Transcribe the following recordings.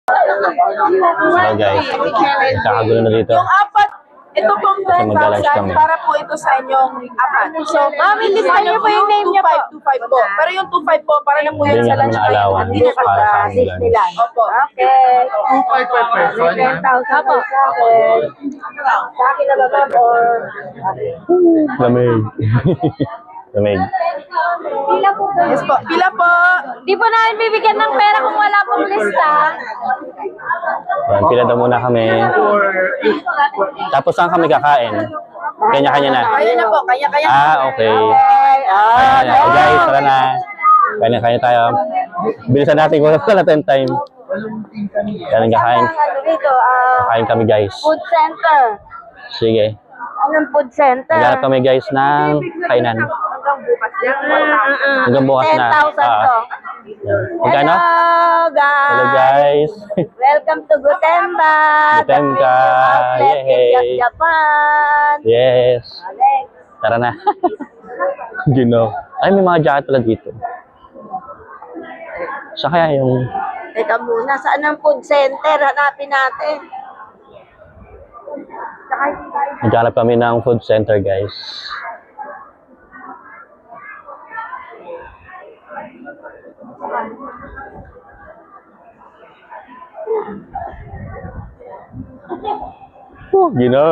Hello guys, kakagulo na dito. Yung apat, ito pong Kasi mag-lunch 10,000 kami. para po ito sa inyong apat. So, Ma'am, ilista niyo po yung name niyo po. 2525 po. Pero yung 25 po, para na po yan Bigyan sa kami lunch ng ngayon. allowance Hindi na para sa aming lunch. Disneyland. Opo. Okay. 2.5 per person. 10,000 sa akin. Sa akin na ba, ma'am? Or... Lamig. Lamig. Pila po ba? Yes po. Pila po. Di po namin bibigyan ng pera kung wala pong lista. Yan, pila daw muna kami. Tapos saan kami kakain? Kanya-kanya na. Kaya na po. Kaya-kaya. Okay. Okay. Kaya na. Guys, tara na. Kanya-kanya tayo. Bilisan natin kung wala natin time. Yan ang kakain. Ano dito? Kakain kami guys. Food center. Sige. Anong food center? Maghanap kami guys ng kainan. Hanggang bukas na. 10,000 to. Yan. Magkano? Hello, guys. Hello guys. Welcome to Gutemba. Gutemba. Yay. Japan. Yes. Alex. Tara na. Gino. Ay, may mga jacket pala dito. Sa kaya yung... Teka muna, saan ang food center? Hanapin natin. Naghanap kami ng food center, guys. Gino!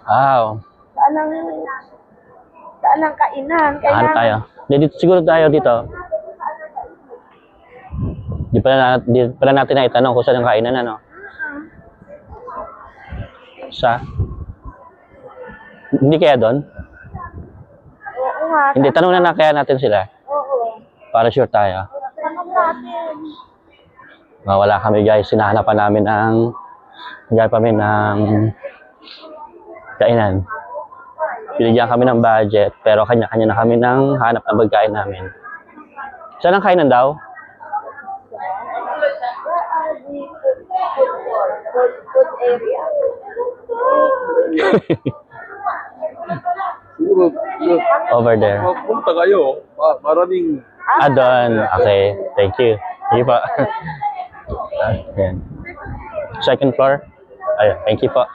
Wow. Saan ang kainan? Ano tayo? Dito, siguro tayo dito. Di pala natin na itanong kung saan ang kainan, ano? Sa? Hindi kaya doon? Oo nga. Hindi, tanong na kaya natin sila. Oo. Para sure tayo. Tanong natin. Wala kami guys, sinahanapan namin ng kainan. Binigyan kami ng budget, pero kanya-kanya na kami ng hanap ng pagkain namin. Saan ang kainan daw? Food area. Over there. Punta kayo. Maraming Doon. Okay, thank you. Thank you po. Ayan. Second floor. Ayun, thank you po.